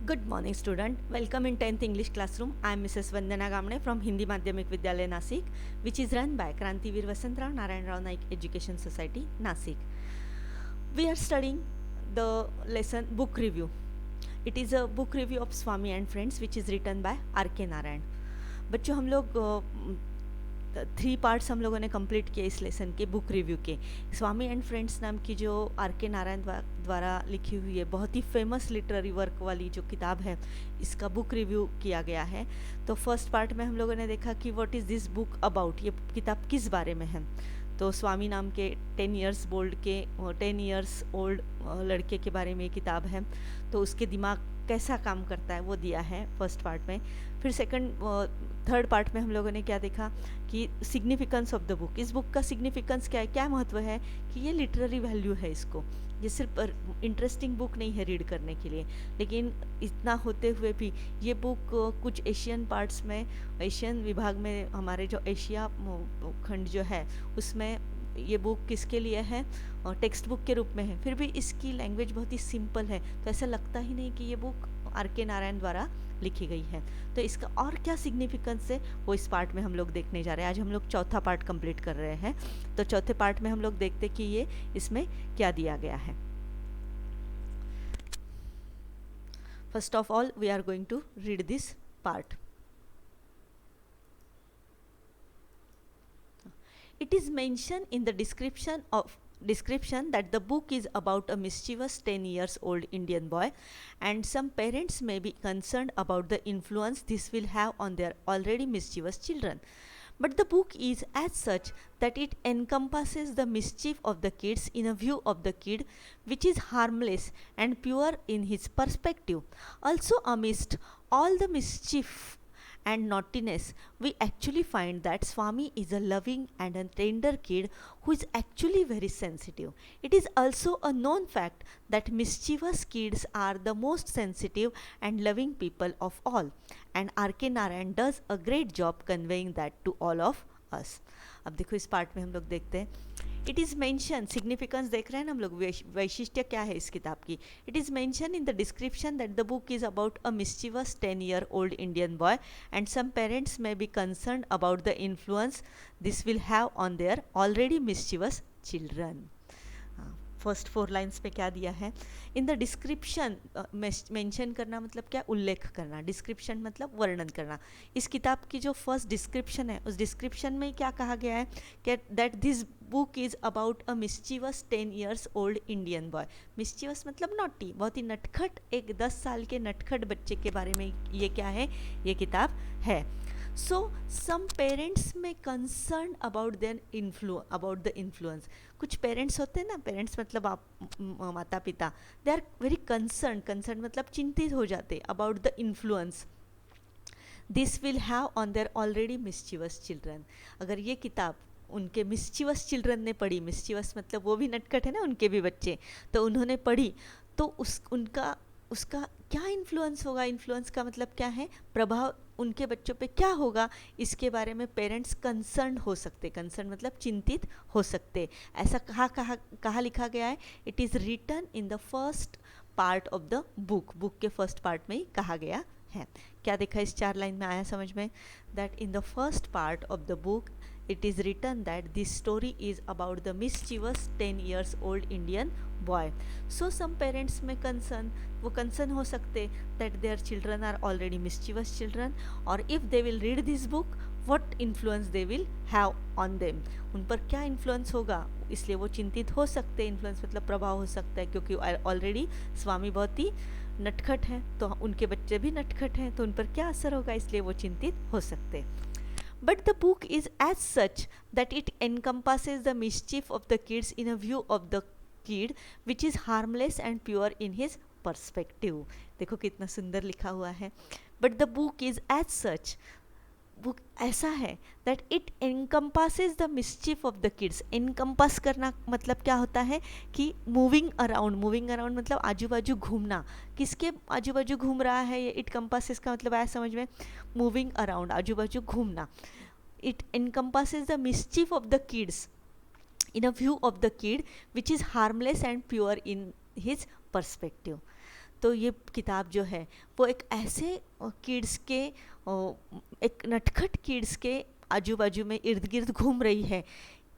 Good morning, student. Welcome in 10th English classroom. I am Mrs. Vandana Gamne from Hindi Madhyamik Vidyalaya Nasik, which is run by Krantiveer Vasantrao Narayan Rao Naik Education Society, Nasik. We are studying the lesson book review. It is a book review of Swami and Friends, which is written by R.K. Narayan. बच्चों हम लोग 3 parts हम लोगों ने complete किए इस lesson के book review के। स्वामी एंड फ्रेंड्स नाम की जो R.K. नारायण द्वारा लिखी हुई है बहुत ही फेमस लिटरेरी वर्क वाली जो किताब है, इसका बुक रिव्यू किया गया है। तो फर्स्ट पार्ट में हम लोगों ने देखा कि what is this book about, ये किताब किस बारे में है। तो स्वामी नाम के 10 इयर्स ओल्ड लड़के के बारे में ये किताब है। तो उसके दिमाग कैसा काम करता है वो दिया है फर्स्ट पार्ट में। फिर थर्ड पार्ट में हम लोगों ने क्या देखा कि सिग्निफिकेंस ऑफ द बुक, इस बुक का सिग्निफिकेंस क्या है, क्या महत्व है कि ये लिटरेरी वैल्यू है इसको, ये सिर्फ इंटरेस्टिंग बुक नहीं है रीड करने के लिए। लेकिन इतना होते हुए भी ये बुक कुछ एशियन पार्ट्स में, एशियन विभाग में, हमारे जो एशिया खंड जो है उसमें ये बुक किसके लिए है, टेक्स्ट बुक के रूप में है। फिर भी इसकी लैंग्वेज बहुत ही सिंपल है, तो ऐसा लगता ही नहीं कि ये बुक R.K. नारायण द्वारा लिखी गई है। तो इसका और क्या सिग्निफिकेंस है वो इस पार्ट में हम लोग देखने जा रहे हैं। आज हम लोग चौथा पार्ट कंप्लीट कर रहे हैं। तो चौथे पार्ट में हम लोग देखते कि ये इसमें क्या दिया गया है। First of all we are going to read this part. It is mentioned in the description that the book is about a mischievous 10 years old Indian boy, and some parents may be concerned about the influence this will have on their already mischievous children. But the book is as such that it encompasses the mischief of the kids in a view of the kid which is harmless and pure in his perspective. Also, amidst all the mischief and naughtiness, we actually find that Swami is a loving and a tender kid who is actually very sensitive. It is also a known fact that mischievous kids are the most sensitive and loving people of all, and R.K. Narayan does a great job conveying that to all of us. अब देखो इस part में हम लोग देखते हैं, it is mention, significance देख रहे हैं ना हम लोग, वैशिष्ट्य क्या है इस किताब की। It is mention in the description that the book is about a mischievous 10-year-old Indian boy and some parents may be concern about the influence this will have on their already mischievous children. First 4 lines में क्या दिया है, इन the description, mention करना मतलब क्या, उल्लेख करना, description मतलब वर्णन करना। इस किताब की जो फर्स्ट डिस्क्रिप्शन है उस डिस्क्रिप्शन में क्या कहा गया है कि that this book is about a mischievous 10 years old Indian boy. Mischievous मतलब नॉटी, बहुत ही नटखट, एक 10 साल के नटखट बच्चे के बारे में ये क्या है, ये किताब है। सो सम पेरेंट्स में कंसर्न अबाउट द इन्फ्लुएंस। कुछ पेरेंट्स होते हैं ना, पेरेंट्स मतलब आप माता पिता, दे आर वेरी कंसर्न मतलब चिंतित हो जाते about the influence this will have on their already mischievous children. अगर ये किताब उनके मिस्चीवस चिल्ड्रन ने पढ़ी, मिस्चीवस मतलब वो भी नटखट है ना, उनके भी बच्चे, तो उन्होंने पढ़ी तो उसका क्या इन्फ्लुएंस होगा, इन्फ्लुएंस का मतलब क्या है, प्रभाव उनके बच्चों पे क्या होगा, इसके बारे में पेरेंट्स कंसर्न हो सकते, कंसर्न मतलब चिंतित हो सकते। ऐसा कहाँ लिखा गया है, it is written in the first part of the book के फर्स्ट पार्ट में ही कहा गया है। क्या देखा इस 4 लाइन में, आया समझ में, that in the first part of the book it is written that this story is about the mischievous 10 years old Indian boy. So some parents may वो concern हो सकते that their children are already mischievous children, or if they will read this book what influence they will have on them, उन पर क्या influence होगा, इसलिए वो चिंतित हो सकते। influence मतलब प्रभाव हो सकता है, क्योंकि ऑलरेडी स्वामी बहुत ही नटखट हैं, तो उनके बच्चे भी नटखट हैं, तो उन पर क्या असर होगा, इसलिए वो चिंतित हो सकते। But the book is as such that it encompasses the mischief of the kids in a view of the kid which is harmless and pure in his perspective. देखो कितना सुंदर लिखा हुआ है। But the book is as such, book ऐसा है that it encompasses the mischief of the kids. encompass करना मतलब क्या होता है कि moving around मतलब आजू बाजू घूमना, किसके आजू बाजू घूम रहा है ये, it compasses का मतलब आया समझ में, moving around आजू बाजू घूमना। it encompasses the mischief of the kids in a view of the kid which is harmless and pure in his perspective. तो ये किताब जो है वो एक ऐसे किड्स के एक नटखट किड्स के आजू बाजू में इर्द गिर्द घूम रही है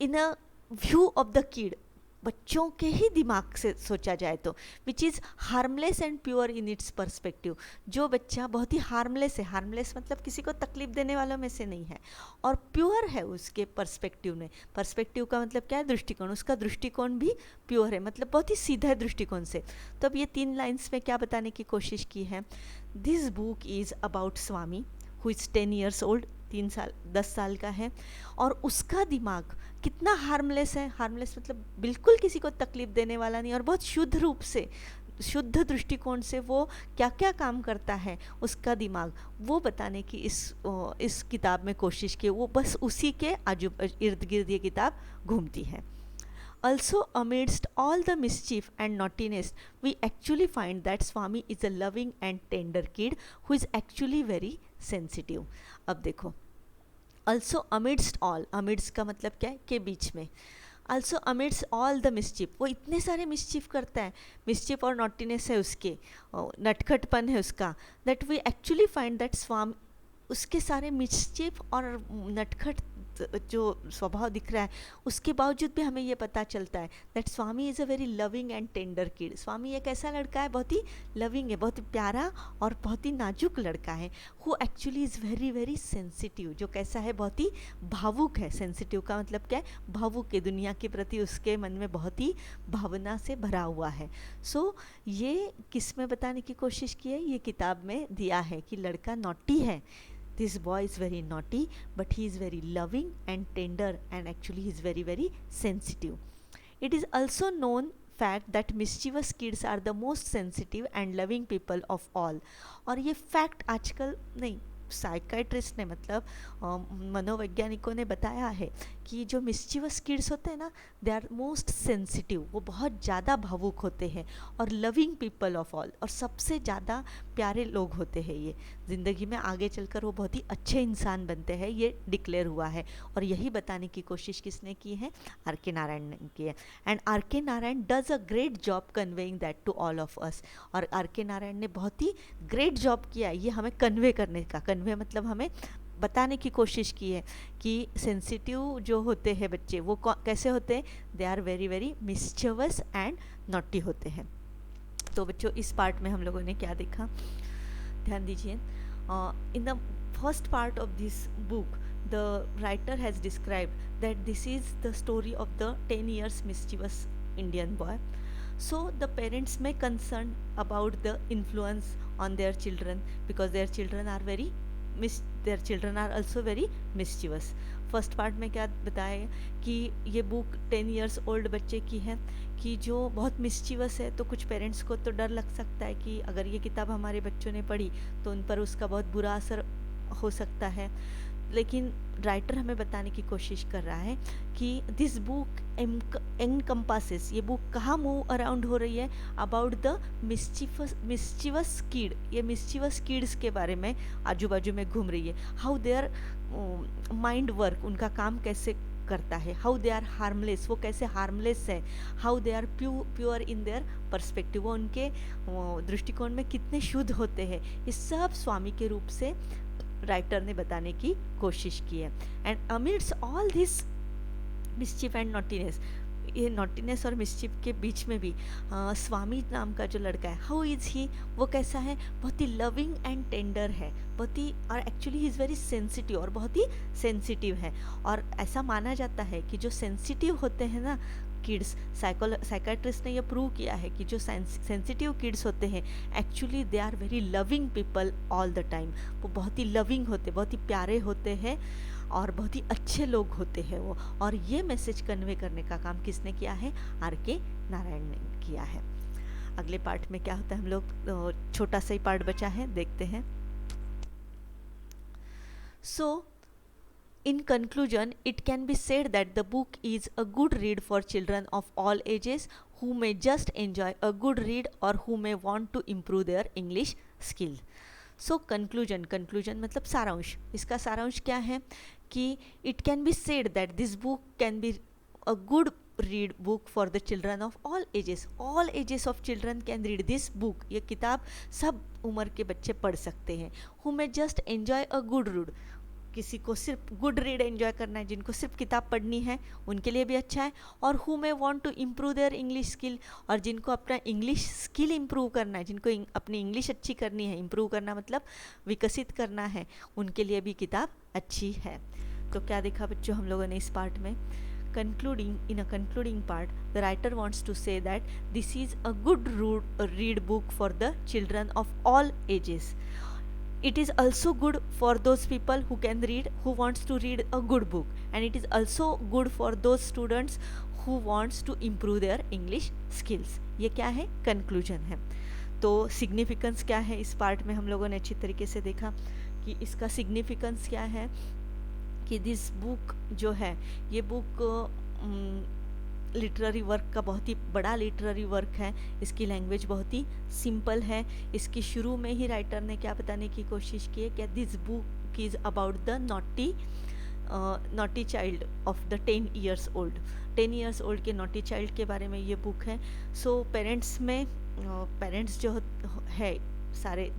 in a view of the kid, बच्चों के ही दिमाग से सोचा जाए तो, which is harmless and pure in its perspective. जो बच्चा बहुत ही हार्मलेस है, हार्मलेस मतलब किसी को तकलीफ देने वालों में से नहीं है, और प्योर है उसके पर्सपेक्टिव में। पर्सपेक्टिव का मतलब क्या है? दृष्टिकोण। उसका दृष्टिकोण भी प्योर है, मतलब बहुत ही सीधा दृष्टिकोण से। तो अब ये 3 लाइन्स में क्या बताने की कोशिश की है? This book is about Swami who is 10 years old, 10 साल का है, और उसका दिमाग कितना हार्मलेस है। हार्मलेस मतलब बिल्कुल किसी को तकलीफ देने वाला नहीं, और बहुत शुद्ध रूप से, शुद्ध दृष्टिकोण से वो क्या क्या काम करता है उसका दिमाग, वो बताने की इस किताब में कोशिश की। वो बस उसी के आजू इर्द गिर्द ये किताब घूमती है। Also, amidst all the mischief and naughtiness, we actually find that Swami is a loving and tender kid who is actually very sensitive. अब देखो, also amidst all, amidst का मतलब क्या है? के बीच में। also amidst all the mischief, वो इतने सारे mischief करता है, mischief और naughtiness है उसके, नटखटपन है उसका, that we actually find that Swami, उसके सारे mischief और नटखट जो स्वभाव दिख रहा है उसके बावजूद भी हमें ये पता चलता है that Swami is a very loving and tender kid. Swami एक ऐसा लड़का है, बहुत ही लविंग है, बहुत ही प्यारा और बहुत ही नाजुक लड़का है। Who actually is very very sensitive, जो कैसा है? बहुत ही भावुक है। सेंसिटिव का मतलब क्या है? भावुक है, दुनिया के प्रति उसके मन में बहुत ही भावना से भरा हुआ है। सो ये किस में बताने की कोशिश की है? ये किताब में दिया है कि लड़का नॉटी है। This boy is very naughty, but he is very loving and tender, and actually he is very very sensitive. It is also known fact that mischievous kids are the most sensitive and loving people of all. और ये fact आजकल नहीं, psychiatrist ने मतलब मनोवैज्ञानिकों ने बताया है कि जो मिस्चीवस किड्स होते हैं ना, दे आर मोस्ट सेंसिटिव, वो बहुत ज़्यादा भावुक होते हैं, और लविंग पीपल ऑफ ऑल, और सबसे ज़्यादा प्यारे लोग होते हैं। ये ज़िंदगी में आगे चलकर वो बहुत ही अच्छे इंसान बनते हैं, ये डिक्लेयर हुआ है। और यही बताने की कोशिश किसने की है? आर के नारायण ने की है। And R K Narayan does a great job conveying that to all of us. और आर के नारायण ने बहुत ही ग्रेट जॉब किया है ये हमें कन्वे करने का। कन्वे मतलब हमें बताने की कोशिश की है कि सेंसिटिव जो होते हैं बच्चे वो कैसे होते हैं? They are very very mischievous and naughty होते हैं। तो बच्चों इस पार्ट में हम लोगों ने क्या देखा? ध्यान दीजिए, इन the first part of this book the writer has described that this is the story of the 10 years mischievous Indian boy. So the parents may concern about the influence on their children because their children are also very mischievous. First part में क्या बताया कि ये book 10 years old बच्चे की है कि जो बहुत मिस्चीवस है, तो कुछ पेरेंट्स को तो डर लग सकता है कि अगर ये किताब हमारे बच्चों ने पढ़ी तो उन पर उसका बहुत बुरा असर हो सकता है। लेकिन राइटर हमें बताने की कोशिश कर रहा है कि दिस बुक एनकम्पासेस, ये बुक कहाँ मूव अराउंड हो रही है? अबाउट द मिस्चीवस किड, ये मिस्चीवस किड्स के बारे में आजू बाजू में घूम रही है। हाउ देयर माइंड वर्क, उनका काम कैसे करता है। हाउ दे आर हार्मलेस, वो कैसे हार्मलेस है। How they are pure in their perspective, वो उनके दृष्टिकोण में कितने शुद्ध होते हैं। ये सब स्वामी के रूप से राइटर ने बताने की कोशिश की है। And amidst all this mischief and naughtiness, ये नॉटीनेस और मिस्चिफ के बीच में भी स्वामी नाम का जो लड़का है, हाउ इज़ ही, वो कैसा है? बहुत ही लविंग एंड टेंडर है, बहुत ही, और actually he is very sensitive, और बहुत ही सेंसिटिव है। और ऐसा माना जाता है कि जो सेंसिटिव होते हैं ना किड्स, साइकाट्रिस्ट ने ये प्रूव किया है कि जो सेंसिटिव किड्स होते हैं actually they are very loving people all the time. वो बहुत ही लविंग होते, बहुत ही प्यारे होते हैं और बहुत ही अच्छे लोग होते हैं वो। और ये मैसेज कन्वे करने का काम किसने किया है? आर के नारायण ने किया है। अगले पार्ट में क्या होता है, हम लोग छोटा सा ही पार्ट बचा है, देखते हैं। सो in conclusion, it can be said that the book is a good read for children of all ages who may just enjoy a good read or who may want to improve their English skill. So conclusion मतलब सारांश। इसका सारांश क्या है कि it can be said that this book can be a good read book for the children of all ages of children can read this book. ये किताब सब उम्र के बच्चे पढ़ सकते हैं. who may just enjoy a good read, किसी को सिर्फ गुड रीड एंजॉय करना है, जिनको सिर्फ किताब पढ़नी है उनके लिए भी अच्छा है. और who may want to improve their English skill, और जिनको अपना इंग्लिश स्किल इम्प्रूव करना है, जिनको अपनी इंग्लिश अच्छी करनी है, इम्प्रूव करना मतलब विकसित करना है, उनके लिए भी किताब अच्छी है. तो क्या देखा बच्चों हम लोगों ने इस पार्ट में? In a concluding part, the writer wants to say that this is a good read book for the children of all ages. It is also good for those people who can read, who wants to read a good book, and it is also good for those students who wants to improve their English skills. ये क्या है? Conclusion है. तो significance क्या है इस part में हम लोगों ने अच्छी तरीके से देखा कि इसका सिग्निफिकेंस क्या है कि दिस बुक जो है ये बुक लिटरेरी वर्क का बहुत ही बड़ा लिटरेरी वर्क है. इसकी लैंग्वेज बहुत ही सिंपल है. इसकी शुरू में ही राइटर ने क्या बताने की कोशिश की है कि this book is about the naughty child of the 10 years old. 10 years old के नॉटी चाइल्ड के बारे में ये बुक है. सो पेरेंट्स जो है सारे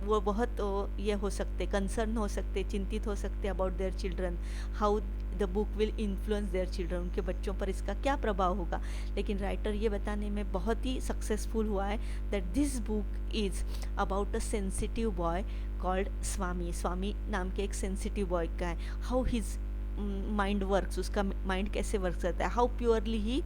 वो बहुत ये हो सकते, कंसर्न हो सकते, चिंतित हो सकते about their children, how the book will influence their children, उनके बच्चों पर इसका क्या प्रभाव होगा. लेकिन राइटर ये बताने में बहुत ही सक्सेसफुल हुआ है that this book is about a sensitive boy called Swami नाम के एक सेंसिटिव बॉय का है. हाउ हिज माइंड वर्क्स, उसका माइंड कैसे वर्क करता है, हाउ प्योरली ही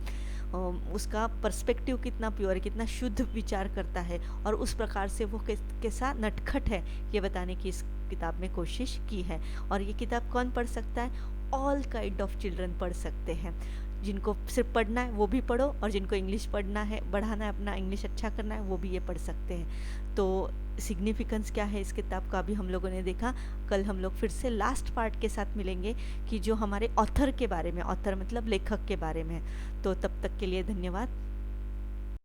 उसका पर्सपेक्टिव कितना प्योर है, कितना शुद्ध विचार करता है, और उस प्रकार से वो कैसा नटखट है ये बताने की इस किताब में कोशिश की है. और ये किताब कौन पढ़ सकता है? ऑल काइंड ऑफ चिल्ड्रन पढ़ सकते हैं. जिनको सिर्फ पढ़ना है वो भी पढ़ो, और जिनको इंग्लिश पढ़ना है, बढ़ाना है, अपना इंग्लिश अच्छा करना है, वो भी ये पढ़ सकते हैं. तो सिग्निफिकेंस क्या है इस किताब का अभी हम लोगों ने देखा. कल हम लोग फिर से लास्ट पार्ट के साथ मिलेंगे कि जो हमारे ऑथर के बारे में, ऑथर मतलब लेखक के बारे में. तो तब तक के लिए धन्यवाद.